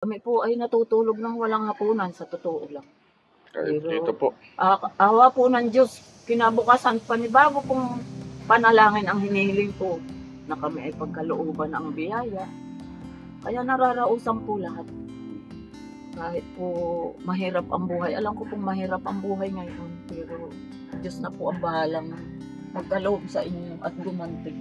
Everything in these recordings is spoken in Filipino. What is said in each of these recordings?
Kami po ay natutulog ng walang hapunan sa totoo lang. Pero, dito po. Awa po ng Diyos, kinabukasan panibago pong panalangin ang hinihiling po na kami ay pagkalooban ng biyaya. Kaya nararausan po lahat. Kahit po mahirap ang buhay. Alam ko pong mahirap ang buhay ngayon. Pero Diyos na po ang bahalang magkaloob sa inyo at gumanti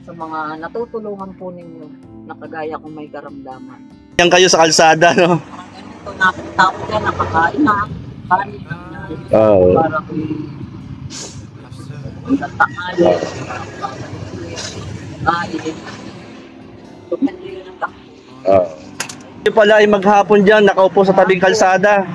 sa mga natutulungan po ninyo na kagaya kung may karamdaman. Yan kayo sa kalsada, no? Ganito, nakita ko yan, nakakain na. Kanin na. Para ko yung tatakali. Kain. Tumandi yun ang takbo. Hindi pala ay maghapon dyan, nakaupo sa tabing kalsada.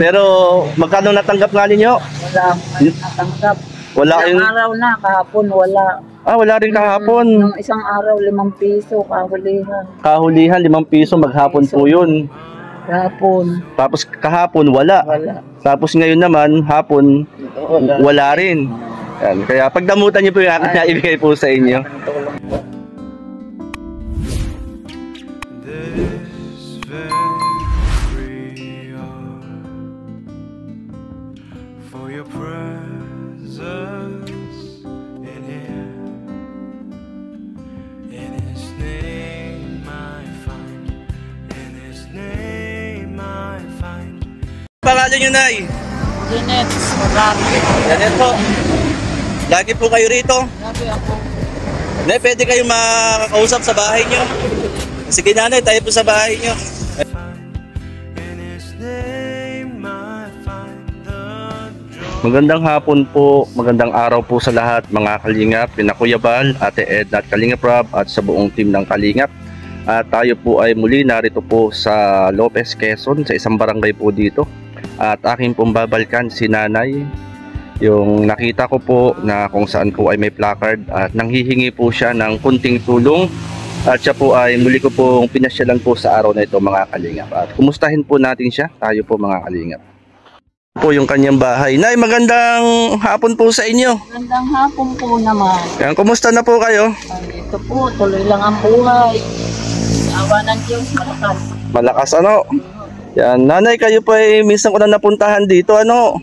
Pero magkano natanggap nga ninyo? Wala akong natanggap. Wala Ilang araw na, kahapon wala. Wala rin kahapon. Nung isang araw, 5 piso, kahulihan. Kahulihan, 5 piso, maghapon po yun. Kahapon. Tapos kahapon, wala. Tapos ngayon naman, hapon, wala rin. Yan. Kaya pagdamutan niyo po yung akin na ibigay po sa inyo. Pangalan nyo, Nay? Janet, marami. Janet po. Lagi po kayo rito? Lagi ako. Nay, pwede kayong makakausap sa bahay nyo. Sige, Nanay, tayo po sa bahay nyo. Magandang hapon po, magandang araw po sa lahat mga Kalingap, pina Kuya Bal, Ate Edna at Kalingap Rob at sa buong team ng Kalingap. At tayo po ay muli narito po sa Lopez, Quezon, sa isang barangay po dito. At aking pong babalkan si Nanay. Yung nakita ko po na kung saan po ay may placard at nanghihingi po siya ng kunting tulong. At siya po ay muli ko pong pinasyalan po sa araw na ito mga Kalingap. At kumustahin po natin siya, tayo po mga Kalingap. Po yung kanyang bahay. Nay, magandang hapon po sa inyo. Magandang hapon po naman. Yan, kumusta na po kayo? Ay, ito po, tuloy lang ang buhay. Awa ng Diyos, malakas. Malakas ano? Yan, Nanay, kayo po ay minsan ko na napuntahan dito. Ano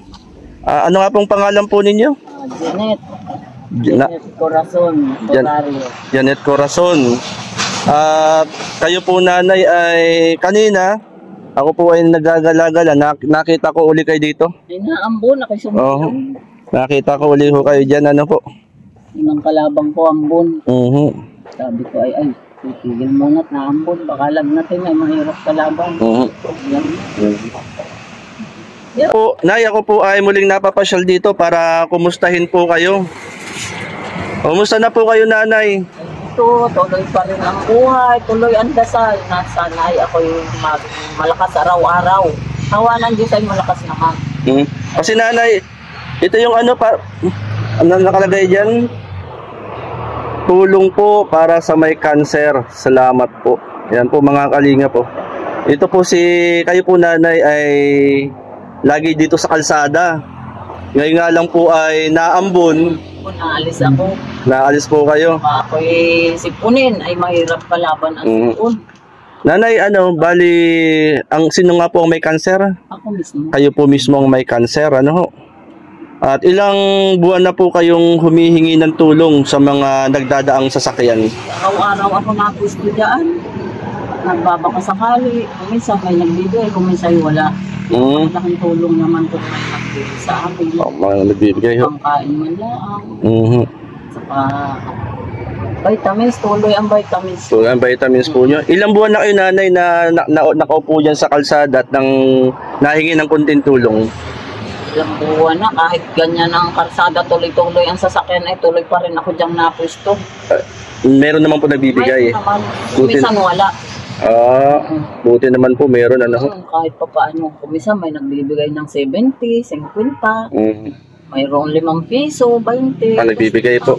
nga pong pangalan po ninyo? Janet. Janet Corazon. Janet Corazon. Kayo po, Nanay, ay kanina ako po ay nagagala-gala. Nakita ko uli kayo dito. Inaambon, nakisumbong. Nakita ko uli ko kayo dyan. Ano po? Inang kalabang po ambon. Sabi ko ay, titigil muna at naambon. Baka lang natin ay mahirap kalaban. Po, Nay, ako po ay muling napapasyal dito para kumustahin po kayo. Kumusta na po kayo, Nanay? Tuloy pa rin ang buhay, tuloy ang dasal na sana ay ako yung malakas araw-araw. Hawa ng Diyos ay malakas naman. Kasi Nanay, ito yung ano nakalagay dyan? Tulong po para sa may cancer. Salamat po. Yan po mga Kalinga po. Ito po kayo po, Nanay, ay lagi dito sa kalsada. Ngayon nga lang po ay naambon. Naalis ako. Naalis po kayo. Ako'y sipunin ay mahirap kalaban ang sipon. Nanay, bali, sino nga po ang may cancer? Ako mismo. Kayo po mismo ang may cancer, ano ho? At ilang buwan na po kayong humihingi ng tulong sa mga nagdadaang sasakyan? Araw-araw ako napusto dyan. Nagbabaka sakali. Kung minsan may nagbibigay, kung minsan wala. Malaking tulong naman po may nagbibigay sa akin. Mga nagbibigay ho? Pangkain man lang. Saka vitamins, tuloy ang vitamins. Tuloy ang vitamins po nyo. Ilang buwan na kayo, Nanay, na nakaupo dyan sa kalsada at nahingi ng kunting tulong? Ilang buwan na, kahit ganyan ang kalsada, tuloy-tuloy ang sasakyan ay tuloy pa rin ako diyang napusto. Meron naman po nagbibigay. Kumisan wala. Buti naman po meron, ano? Kahit pa paano, kumisan may nagbibigay ng 70, 50. Mayroong 5 piso, 20. Nagbibigay po.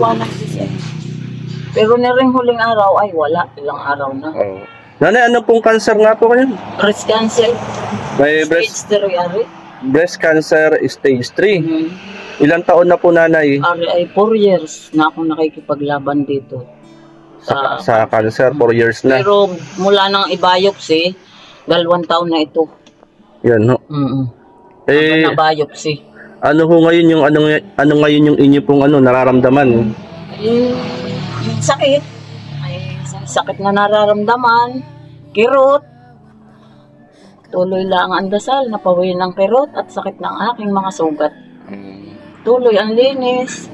Pero na rin huling araw ay wala. Ilang araw na. Nanay, ano pong cancer nga po kayo? Breast cancer. May breast cancer stage 3. Ilang taon na po, Nanay? Ay 4 years na ako nakikipaglaban dito. Sa cancer, 4 years na. Pero mula nang i-biopsy, 2 taon na ito. Yan, no? Eh, Na-biopsy. ano ho ngayon yung, ano ngayon yung inyo pong nararamdaman? Yung sakit, ay sakit na nararamdaman, kirot, tuloy lang ang dasal, napawi ng kirot at sakit ng aking mga sugat. Tuloy ang linis,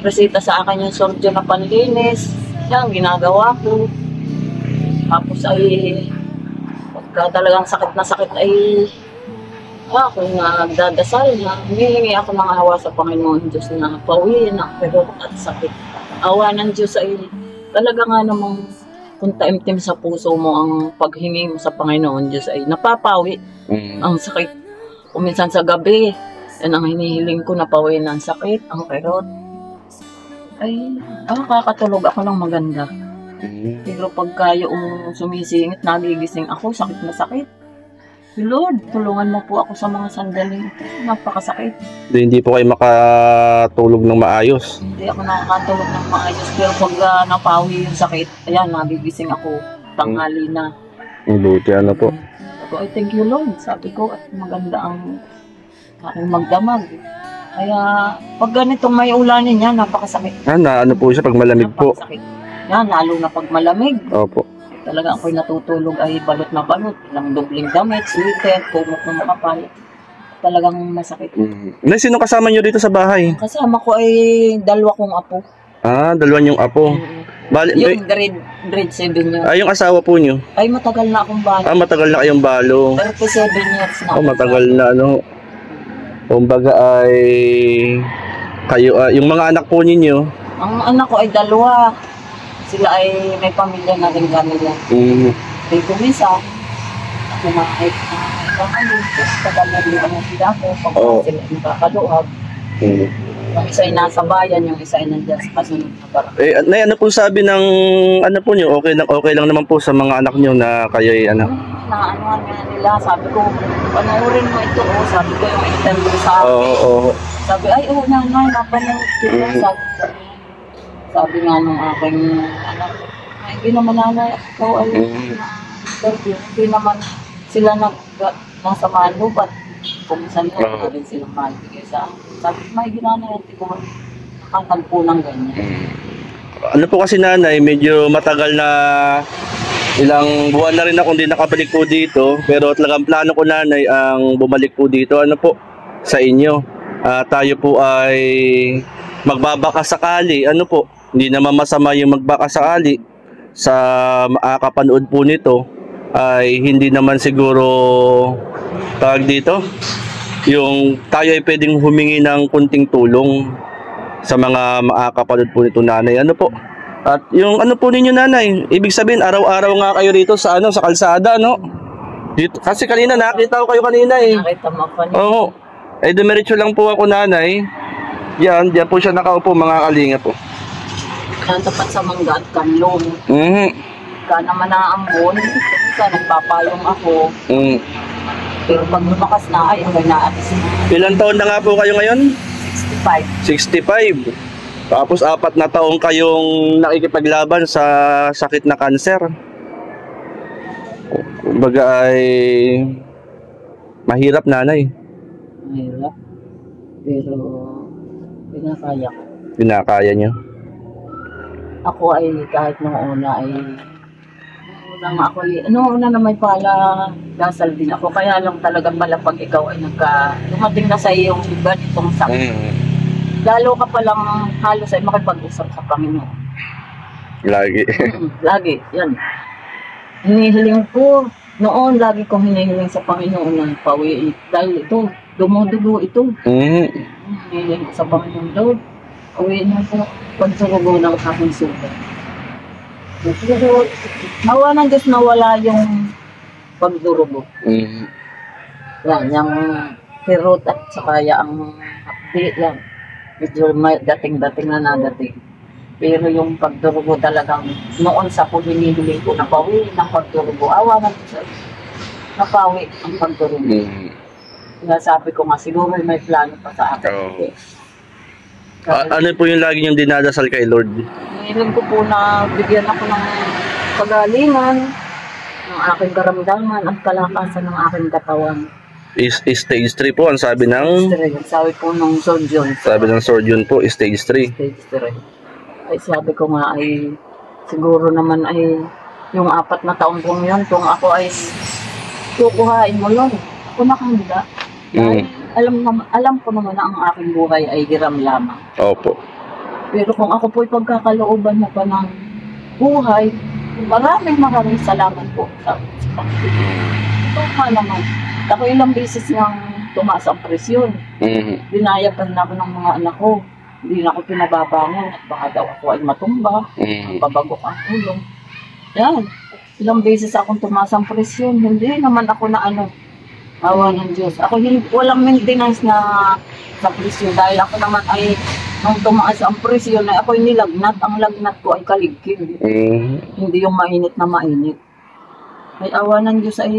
resita sa akin yung surgeon na panlinis, yan, ginagawa ko. Tapos ay, pagka talagang sakit na sakit ay, ako nagdadasal na, humihingi ako ng awa sa Panginoon Diyos na pawiin ang kirot at sakit. Awa ng Diyos ay talaga nga namang kung taimtim sa puso mo ang paghingi mo sa Panginoon Diyos ay napapawi ang sakit. Kung minsan sa gabi, yan ang hinihiling ko, napawi ng sakit, ang kirot. Ay, kakatulog ako ng maganda. Pero pagka yung sumisingit, nagigising ako, sakit na sakit. Lord, tulungan mo po ako sa mga sandaling ito. Napakasakit. Hindi po kayo makatulog ng maayos. Hindi ako nakakatulog ng maayos. Pero pag napawi yung sakit, ayan, nagigising ako. Tanghali na. Buti po. Sabi ko, ay thank you Lord. Sabi ko, at maganda ang aking magdamag. Kaya, pag ganitong may ulanin niya, napakasakit. Ano po siya pag malamig po? Napakasakit. Yan, lalo na pag malamig. Opo. Talaga ako'y natutulog ay balot na balot. Ilang dubling damit, sweater, kumot na makapal. Talagang masakit. Sino kasama nyo dito sa bahay? Kasama ko ay 2 kong apo. Dalawa yung apo. Yung grade 7 yun. Yung asawa po nyo? Ay, matagal na akong balo. Matagal na kayong balo. 37 years na. Matagal na kumbaga ay kayo, yung mga anak po ninyo? Ang anak ko ay 2. Sila ay may pamilya na rin kanila. Kaya kumisa, ako kahit tagal na rin ang sila ko, pag sila nakakaluhag. Yung isa ay nasa bayan, yung isa ay nandiyan sa kasunod na barangay. Nay, ano po sabi ng po nyo? Okay lang naman po sa mga anak nyo na kayo ay Naanuhan nga nila, sabi ko, panoorin mo ito, sabi ko yung interview sa akin. Sabi, ay, nanay, napanood ko. Sabi nga nung aking anak, ay, hindi naman nanay, ikaw ay hindi naman sila nasa malupat. Kung saan na rin silang malibigay sa akin. Sabi, may ginanay at ikaw nakatagpo ng ganyan. Ano po kasi nanay, medyo matagal na ilang buwan na rin ako hindi nakabalik po dito. Pero talagang plano ko nanay ang bumalik po dito. Ano po sa inyo? Tayo po ay magbabaka sakali. Ano po? Hindi naman masama yung magbaka sakali sa makakapanood po nito ay hindi naman siguro tawag dito yung tayo ay pwedeng humingi ng kunting tulong sa mga makakapanood po nito nanay. Ano po? At yung ano po ninyo nanay, ibig sabihin araw-araw nga kayo rito sa sa kalsada, no? Dito, kasi kanina nakita ko kayo kanina eh. Nakita mo ako niya. Oo. Dumiretso lang po ako nanay. Diyan po siya nakaupo mga kalinga po. Tapat sa mangga at kanlong. Ka naman naambon, kasi nagpapayong ako. Pero pag lumakas na, ay okay na atis na. Ilang taon na nga po kayo ngayon? 65. 65. Tapos 4 na taong kayong nakikipaglaban sa sakit na kanser. Kumbaga ay mahirap nanay. Mahirap. Pero pinakaya ko. Pinakaya nyo? Ako ay kahit nung una ay nung una na may pala dasal din ako, kaya lang talagang pala pag ikaw ay dumating na sa iyong ganitong sakit. Lalo ka palang halos ay makipag-usap sa Panginoon. Lagi. Lagi, yan. Hinihiling ko, noon lagi kong hinihiling sa Panginoon ng pawi. Dahil ito, dumudugo ito. Hinihiling ko sa Panginoon, Lord, pawiin mo po pagsurugo ng aking sugat. Pero, nawa ng Diyos nawala yung pagdurugo. Yan, yung hirot at saka yung hapdi, yan. Medyo may dating-dating na nadating. Pero yung pagdurugo talagang noon sa hinihiling ko, napawi ng pagdurugo. Awa ng Diyos, napawi ang pagdurugo. Kaya sabi ko nga, siguro may plano pa sa akin. Ano po yung lagi yung dinadasal kay Lord? Hiniling ko po na bigyan ako ng kagalingan, ng aking karamdaman at kalakasan ng aking katawan. Stage 3 po, ang sabi ng... Sabi po nung surgeon. Sabi ng surgeon po, stage 3. Stage 3. Ay sabi ko nga ay siguro naman ay yung 4 na taon kong yun, kung ako ay kukuhain mo yun, ako nakahanda. Dahil alam ko naman na ang aking buhay ay hiram lamang. Opo. Pero kung ako po'y pagkakalooban mo pa ng buhay, maraming salamat po sa Panginoon. Ito nga naman, ako ilang beses nang tumaas ang presyon. Dinayapan na ako ng mga anak ko. Hindi na ako pinababangon at baka daw ako ay matumba. Babagok ang ulong. Yan. Ilang beses akong tumaas ang presyon. Hindi naman ako na awa ng Diyos. Ako walang maintenance na sa presyon dahil ako naman ay nung tumaas ang presyon ay ako ay nilagnat. Ang lagnat ko ay kaligkin. Hindi yung mainit na mainit. Ay awa ng Diyos ay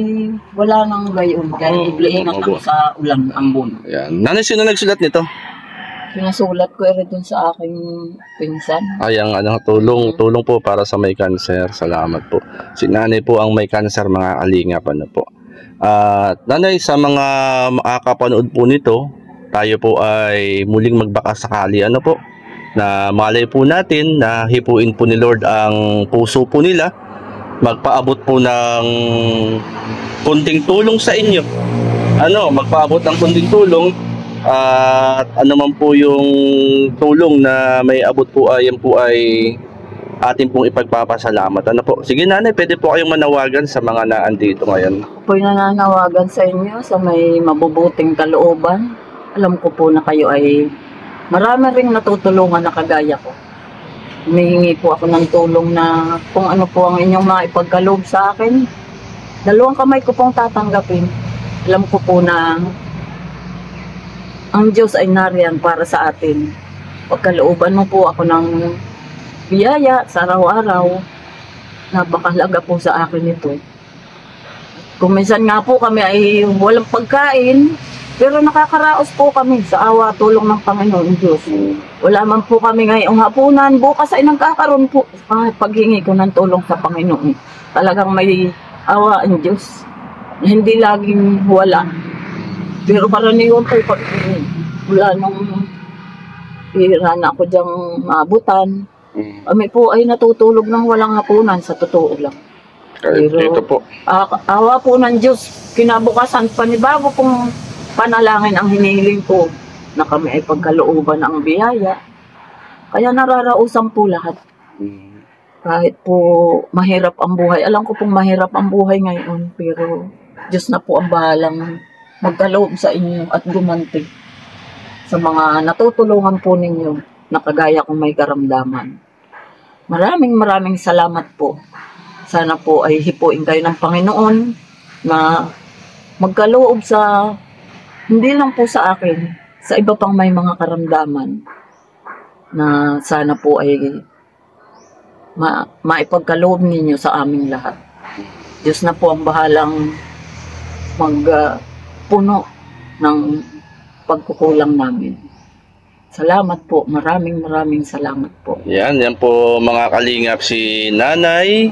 wala nang gayon. Kaya ibliingat ako sa ulan ambon. Yan. Nanay, sino nagsulat nito? Pinasulat ko rin dun sa aking pinsan. Ayang tulong po para sa may cancer. Salamat po. Si nanay po ang may cancer, mga kalingap po. At nanay, sa mga makakapanood po nito, tayo po ay muling magbaka sakali po na malay po natin na hipuin po ni Lord ang puso po nila, magpaabot po ng kunting tulong sa inyo. Magpaabot ng kunting tulong at man po yung tulong na may abot po ay atin pong ipagpapasalamat. Po? Sige nanay, pwede po kayong manawagan sa mga naandito ngayon. Ako po'y nananawagan sa inyo sa may mabubuting kalooban. Alam ko po na kayo ay marami ring natutulungan na kagaya ko. Humihingi po ako ng tulong na kung ano po ang inyong maipagkaloob sa akin. 2 kamay ko pong tatanggapin. Alam ko po na ang Diyos ay nariyan para sa atin. Pagkalooban mo po ako ng biyaya sa araw-araw. Napakahalaga po sa akin ito. Kung minsan nga po kami ay walang pagkain, pero nakakaraos po kami sa awa tulong ng Panginoon Diyos. Wala man po kami ngayong hapunan, bukas ay nagkakaroon po. Paghingi ko ng tulong sa Panginoon. Talagang may awa ang Diyos. Hindi laging wala. Pero karaniwan po paghingi. Wala nung hira na ako diyang maabutan. Kami po ay natutulog ng walang hapunan, sa totoo lang. Pero ito po. Awa po ng Diyos, kinabukasan panibago pong panalangin ang hinihiling ko na kami ay pagkalooban ng biyaya. Kaya nararausan po lahat. Kahit po mahirap ang buhay. Alam ko pong mahirap ang buhay ngayon, pero Diyos na po ang bahalang magkaloob sa inyo at gumanti sa mga natutulungan po ninyo na kagaya kong may karamdaman. Maraming salamat po. Sana po ay hipuin kayo ng Panginoon na magkaloob sa hindi lang po sa akin, sa iba pang may mga karamdaman na sana po ay maipagkaloob ninyo sa aming lahat. Diyos na po ang bahalang magpuno ng pagkukulang namin. Salamat po. Maraming salamat po. Yan po mga kalingap, si Nanay,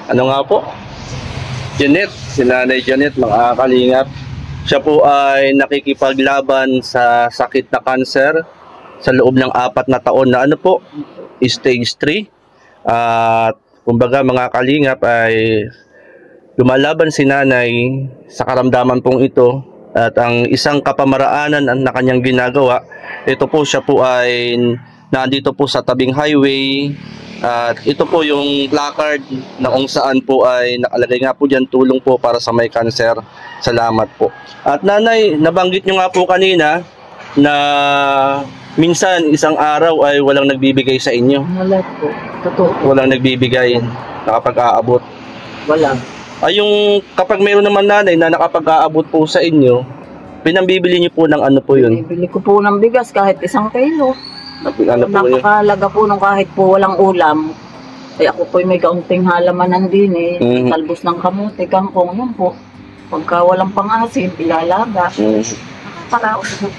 nga po? Janet, si Nanay Janet, mga kalingap. Siya po ay nakikipaglaban sa sakit na cancer sa loob ng 4 na taon na stage 3. At kumbaga mga kalingap ay lumalaban si Nanay sa karamdaman pong ito. At ang isang kapamaraanan na kanyang ginagawa, ito po siya po ay nandito po sa tabing highway. At ito po yung placard na kung saan po ay nakalagay nga po dyan, tulong po para sa may cancer. Salamat po. At nanay, nabanggit nyo nga po kanina na minsan isang araw ay walang nagbibigay sa inyo. Wala po. Totoo. Walang nagbibigay, nakapag-aabot. Wala. Ay yung kapag mayroon naman nanay na nakapag-aabot po sa inyo, pinambibili nyo po ng po yun? Bibili ko po ng bigas kahit 1 kilo. Napakalaga po nung kahit po walang ulam. Ay ako po may kaunting halamanan din talbos ng kamote, kangkong, yun po. Pagka walang pang-asin, ilalaga. Nakakaraos.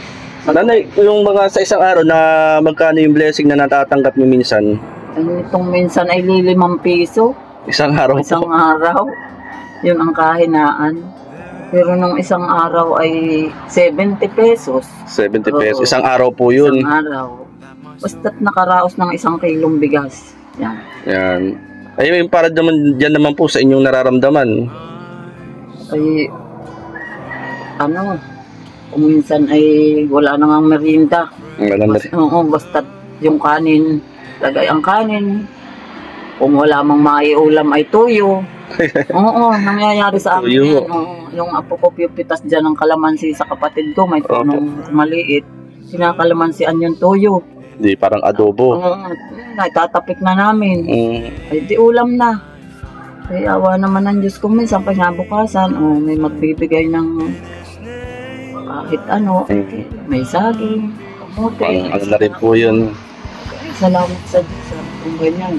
Nanay, yung mga sa isang araw na magkano yung blessing na natatanggap niyo minsan? Itong minsan ay ₱5. Isang araw Isang po. araw. Yun ang kahinaan. Pero nung isang araw ay ₱70. 70 pesos. Oo. Isang araw po yun. Isang araw. Basta't nakaraos ng 1 kilong bigas. Yan. Yan. Ay, yung para naman, dyan naman po sa inyong nararamdaman. Ay, kung minsan ay wala na ngang merienda. Oo, basta't yung kanin, lagay ang kanin. Kung wala mang maiulam ay tuyo. Oo, nangyayari sa amin Tuyo. yan. Oo, yung apo ko pipitas dyan ng kalamansi sa kapatid ko, may punong maliit. Sinakalamansian yung tuyo. Di parang adobo. Oo, itatapik na namin. Ay di ulam na. Ay awa naman ng Diyos ko minsan kinabukasan, may magbibigay ng kahit ano, may saging, kamote. Ano na rin po yun. Salamat sa Diyos kung ganyan.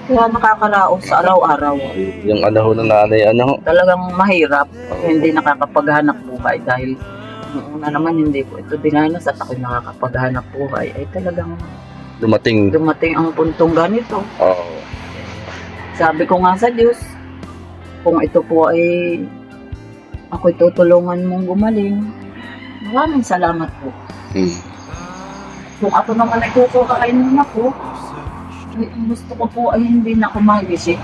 Kaya nakakaraos sa araw-araw. Yung ano ng nanay, Talagang mahirap. Hindi nakakapaghanap buhay dahil noong una naman hindi ko ito dinanas at ako'y nakakapaghanap buhay. Ay talagang dumating. ang puntong ganito. Oo. Sabi ko nga sa Diyos, kung ito po ay ako'y tutulungan mong gumaling, maraming salamat po. Kung ako naman ay kukakainin ako, ang gusto ko po ay hindi na ako magising.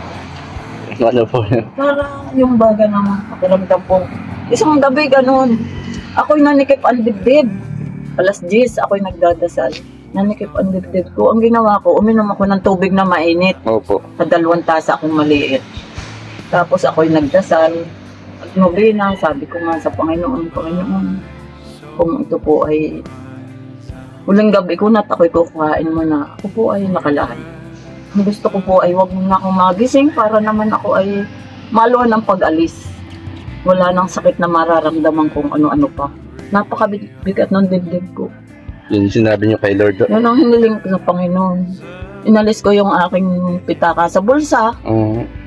Ano po yun? Parang yung baga naman, pakiramdam po. Isang gabi ganun, ako'y nanikip ang dibdib. 10:00, ako'y nagdadasal. Nanikip ang dibdib ko. Ang ginawa ko, uminom ako ng tubig na mainit. Opo. Sa 2 tasa akong maliit. Tapos ako'y nagdasal. At nobina, sabi ko nga sa Panginoon, kung ito po ay huling gabi ko na ako'y kukuhain mo na. Ako po ay nakalahan. Ang gusto ko po ay wag mo na akong magising para naman ako ay maluhan ng pag-alis. Wala nang sakit na mararamdaman kung ano-ano pa. Napakabigat ng dibdib ko. Yun sinabi niyo kay Lord. Yan ang hiniling ko sa Panginoon. Inalis ko yung aking pitaka sa bulsa.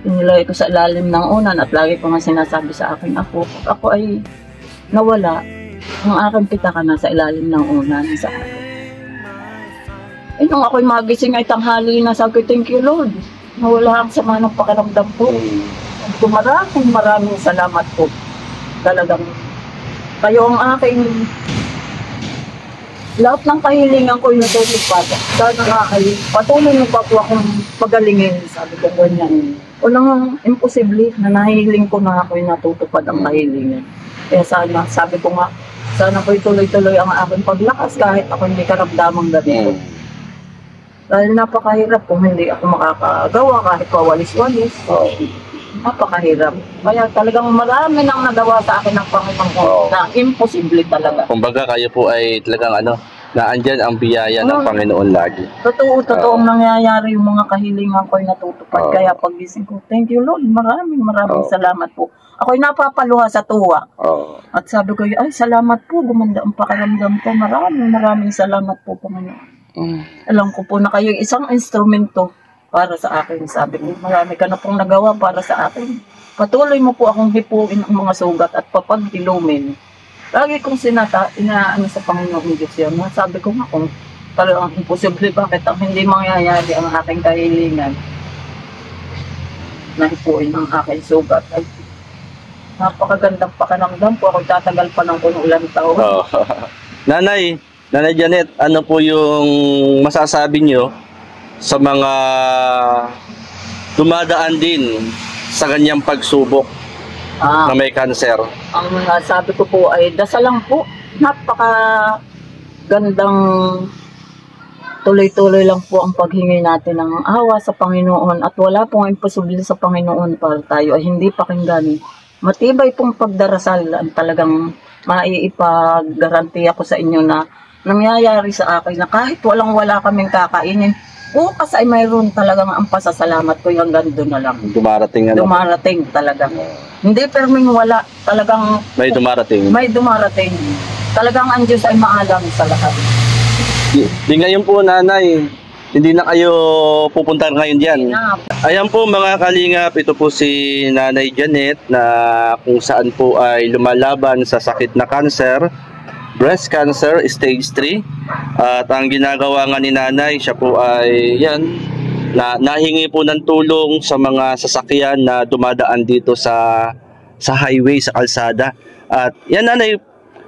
Inilagay ko sa ilalim ng unan at lagi ko nga sinasabi sa akin, ako ay nawala. Ang aking pitaka na sa ilalim ng unan sa akin. Nung ako'y magising ay tanghali na, sabi ko, thank you Lord. Nawala ang sama ng pakiramdam ko. Maraming salamat po. Talagang kayo ang aking lahat ng kahilingan ko yung natutupad. Sana nga ay patuloy mo pa po akong pagalingin, sabi ko ganyan. Walang imposible na nahihiling ko na ako'y natutupad ang kahilingan. Kaya sana, sabi ko nga, sana po'y tuloy-tuloy ang aking paglakas kahit ako hindi karamdamang ganito. Dahil napakahirap kung hindi ako makakagawa kahit pawalis-walis. Napakahirap. Kaya talagang marami nang nagawa sa akin ng Panginoon na imposible talaga. Kumbaga kayo po ay talagang naandyan ang biyaya ng Panginoon lagi. Totoong nangyayari yung mga kahilingan ko ay natutupad. Kaya pagising ko, thank you Lord, maraming salamat po. Ako'y napapaluha sa tuwa. At sabi ko, ay salamat po, gumanda ang pakiramdam ko. Maraming salamat po Panginoon. Alam ko po na kayo isang instrumento para sa akin. Sabi ko, marami ka na pong nagawa para sa akin. Patuloy mo po akong hipuin ang mga sugat at papagdilumin. Lagi kong inaano sa Panginoon Diyos yan. Sabi ko nga kung talagang imposible, bakit ang hindi mangyayari ang aking kahilingan na hipuin ang aking sugat. Ay, napakagandang pakiramdam po. Ako tatagal pa ng ilang taon. Nanay Janet, ano po yung masasabi nyo sa mga dumadaan din sa ganyang pagsubok na may cancer? Ang sabi ko po ay dasal lang po. Napakagandang tuloy-tuloy lang po ang paghingi natin ng awa sa Panginoon at wala pong imposible sa Panginoon para tayo ay hindi pakinggan. Matibay pong pagdarasal ang talagang maiipag-garanti ako sa inyo na nangyayari sa akin na kahit walang-wala kaming kakainin, bukas ay mayroon talagang ang pasasalamat ko hanggang doon na lang. Dumarating talaga. Hindi perming wala, talagang may dumarating. Talagang ang Diyos ay maalam sa lahat. Di ngayon po nanay, hindi na kayo pupunta ngayon dyan. Ayan po mga kalingap, ito po si Nanay Janet na kung saan po ay lumalaban sa sakit na cancer. breast cancer stage 3. At ang ginagawa nga ni nanay, siya po ay nahingi po ng tulong sa mga sasakyan na dumadaan dito sa highway, sa kalsada. At yan nanay,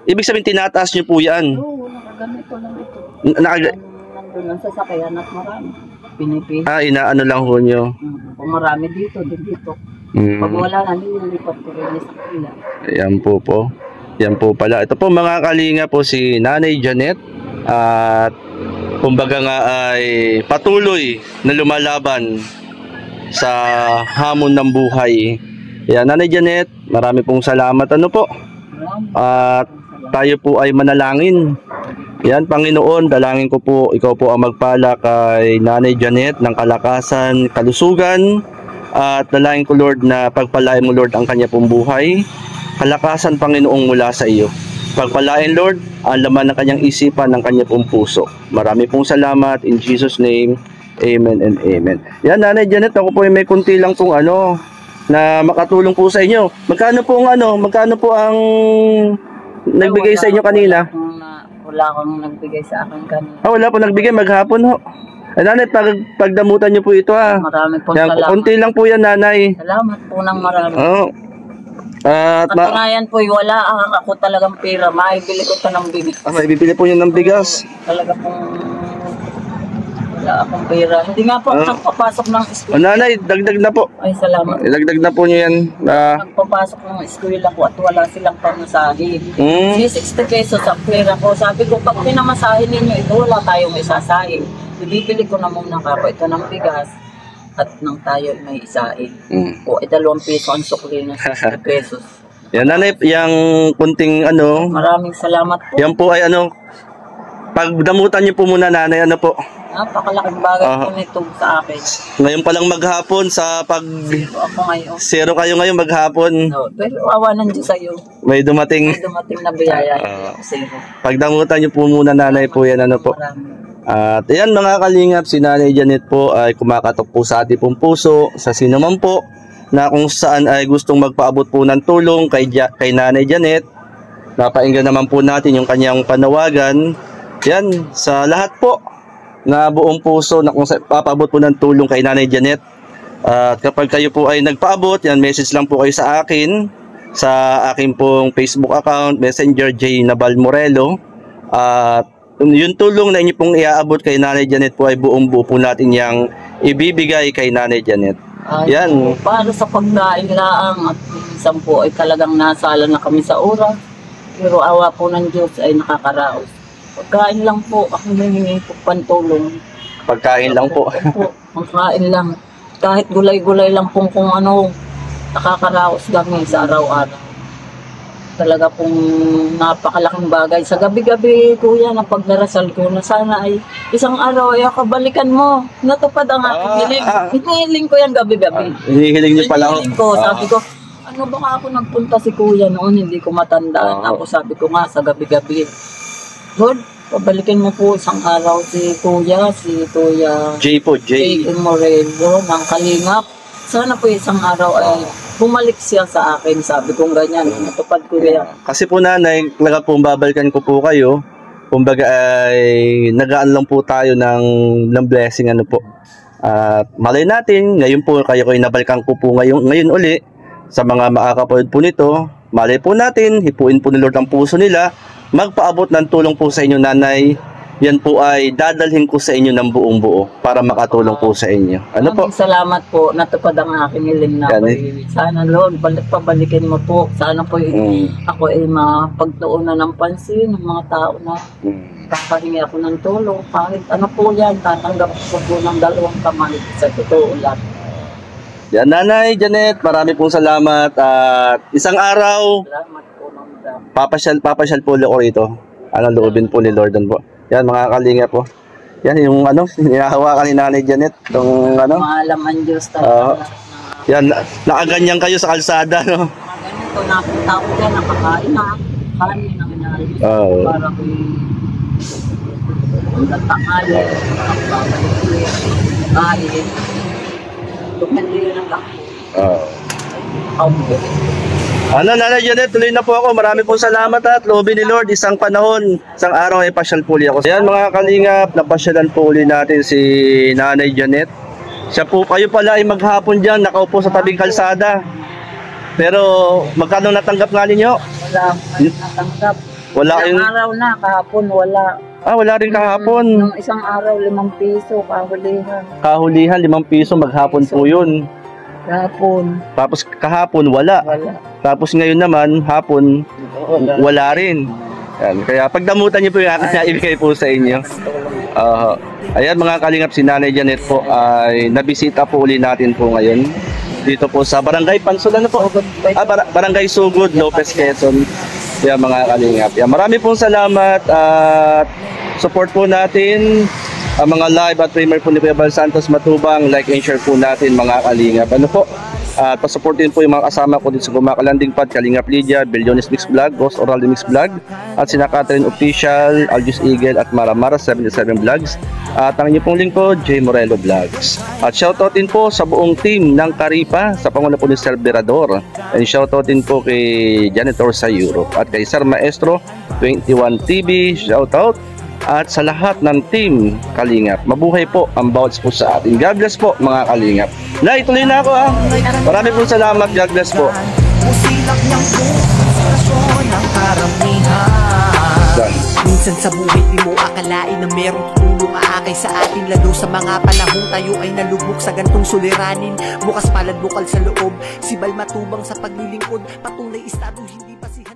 ibig sabihin tinataas niyo po yan. Oo, nakaganito lang ito. Nandun lang sasakyan at marami. Pinipili. Inaano lang ho nyo. Kung marami dito, dito. Pag wala na, nililipat ko rin sa kanila. Yan po po. Yan po pala. Ito po mga kalinga po si Nanay Janet. At kumbaga nga ay patuloy na lumalaban sa hamon ng buhay. Yan, Nanay Janet, marami pong salamat. Ano po? At tayo po ay manalangin. Yan, Panginoon, dalangin ko po, ikaw po ang magpala kay Nanay Janet ng kalakasan, kalusugan. At dalangin ko, Lord, na pagpalain mo, Lord, ang kanya pong buhay. Kalakasan, Panginoong, mula sa iyo. Pagpalain, Lord, ang laman ng kanyang isipan, ng kanya pong puso. Marami pong salamat. In Jesus' name, amen and amen. Yan, Nanay Janet, ako po ay may kunti lang pong na makatulong po sa inyo. Magkano po ang nagbigay sa inyo kanina? Wala akong nagbigay sa akin kanina. Wala po nagbigay, maghapon ho. Nanay, pagdamutan niyo po ito ha. Marami po Yan, salamat. konti lang po yan, Nanay. Salamat po ng marami. Katunayan po, wala ako talagang pera. Maibili ko ito ng bigas. Maibibili po yun ng bigas. Talaga pong wala akong pera. Hindi nga po ako nagpapasok ng eskwela. Nanay, dagdag na po. Ay, salamat. Dagdag na po niyo yan. Nagpapasok ng eskwela ko at wala silang pamasahe. 60 pesos ang pera ko. Sabi ko, pag pinamasahe ninyo ito, wala tayong isasahin. Ibibili ko na muna kako ito ng bigas at nang tayo may isain. O 2 piso ang sukli na 60 pesos. Yan, Nanay, yung kunting Maraming salamat po. yan po ay pagdamutan niyo po muna, Nanay, po. Napakalaking bagay po nito sa akin. Ngayon pa lang maghapon Ako ngayon. zero kayo ngayon maghapon. No, pero awa ng Diyos sa'yo. May dumating. May dumating na biyaya. Zero. Pagdamutan niyo po muna, Nanay, po yan po. Maraming. At ayan mga kalingap, si Nanay Janet po ay kumakatok po sa ating pong puso, sa sino man po na kung saan ay gustong magpaabot po ng tulong kay Nanay Janet. Napainggan naman po natin yung kanyang panawagan. Yan, sa lahat po na buong puso na kung papaabot po ng tulong kay Nanay Janet. At kapag kayo po ay nagpaabot, yan, message lang po kayo sa akin, sa aking pong Facebook account, Messenger J. Nabal Morelo. At yung tulong na inyo pong iaabot kay Nanay Janet po ay buong-buo po natin yang ibibigay kay Nanay Janet. Yan. Para sa pagkain lang at minsan po ay talagang nasala na kami sa oras. Pero awa po ng Diyos ay nakakaraos. Pagkain lang po, ako nangingi po pantulong. Pagkain lang po. Pagkain lang. Kahit gulay-gulay lang po kung nakakaraos kami sa araw-araw. Talaga pong napakalaking bagay. Sa gabi-gabi, kuya, na pagdarasal ko na sana ay isang araw ay kabalikan mo. Natupad ang aking hiling. Hinihiling ko yan gabi-gabi. Hinihiling niyo pala ako. Hinihiling ko. Sabi ko, ano ba ako nagpunta si kuya noon, hindi ko matandaan. Ako sabi ko nga sa gabi-gabi, Lord, pabalikin mo po isang araw si kuya J po, J. Morelo ng Kalingap. Sana po isang araw ay bumalik siya sa akin, sabi kong ganyan, natupad ko yan. Kasi po, Nanay, talaga po babalikan ko po kayo. Kumbaga ay nagaan lang po tayo ng blessing po. At malay natin, ngayon po kayo nabalikan ko po ngayon uli sa mga makakapanood po nito. Malay po natin, hipuin po ni Lord ang puso nila, magpaabot ng tulong po sa inyo, Nanay. Yan po ay dadalhin ko sa inyo ng buong buo para makatulong po sa inyo. Maraming salamat po, natupad ang aking hiling na sana Lord, pabalikin mo po. Sana po ako ay mapagtuunan ng pansin ng mga tao na kakahingi ako ng tulong. Kahit ano po yan, tatanggap ko po ng 2 kamay sa totoo lang. Yan, Nanay Janet, marami pong salamat at isang araw, salamat po, Ma'am. papasyal po ulit ako rito. Loobin po ni Lord po. Yan mga kalinga po. Yan yung hinahawakan ni Nanay Janet. Itong Maalam ang Diyos talaga. Yan, nakaganyan kayo sa kalsada, no? Ganyan ko, napunta ko dyan, nakakain na. Kanin na minali. Para ko yung tanghali. Nakapabalik ko yung kain. Tumali lang ako. Nanay Janet, tuloy na po ako. Marami pong salamat at loobin ni Lord. Isang panahon, isang araw ay pasyal po ulit ako. Ayan mga kalingap, napasyalan po ulit natin si Nanay Janet. Siya po, kayo pala ay maghapon dyan, nakaupo sa tabing kalsada. Pero magkano natanggap nga ninyo? Wala akong natanggap. Wala Ilang yung... araw na, kahapon wala. wala rin kahapon. Nung isang araw, 5 piso, kahulihan. Kahulihan, 5 piso, maghapon po yun. Kahapon, Tapos kahapon, wala. wala. Tapos ngayon naman, hapon, wala rin. Yan. Kaya pagdamutan niyo po yung akin na ibigay po sa inyo. Ayan mga kalingap, si Nanay Janet po ay nabisita po uli natin po ngayon. Dito po sa Barangay Pansulan na po. Barangay Sugod, Lopez, Quezon. Yan mga kalingap. Yan, marami pong salamat at support po natin ang mga live at premier po ni Kuya Bal Santos Matubang. Like and share po natin mga kalingap. Ano po? At pasuportin po yung mga kasama ko dito sa Gumakalanding Pad, Kalingap Lydia, Billiones Mix Vlog, Ghost Oraldi Mix Vlog, at sina Catherine Official, Aljus Eagle, at Maramara 77 Vlogs. At ang inyong pong lingkod, J. Morello Vlogs. At shoutoutin po sa buong team ng Karipa, sa pangulo po ni Sir Berador. And shoutoutin po kay Janitor sa Europe. At kay Sir Maestro, 21 TV, shoutout. At sa lahat ng team Kalingap, mabuhay po ang bawat po sa atin. God bless po mga Kalingap. Nay, tuloy na ako ha. Marami po salamat. God bless po. Usilak niyang frustrasyon ang karamihan. Minsan sa buhay di mo akalain na merong tutulong aakay sa atin. Lalo sa mga panahong tayo ay nalubog sa gantong suliranin. Bukas palad bukal sa loob, sibal matubang sa paglilingkod. Patunay estado hindi basihan.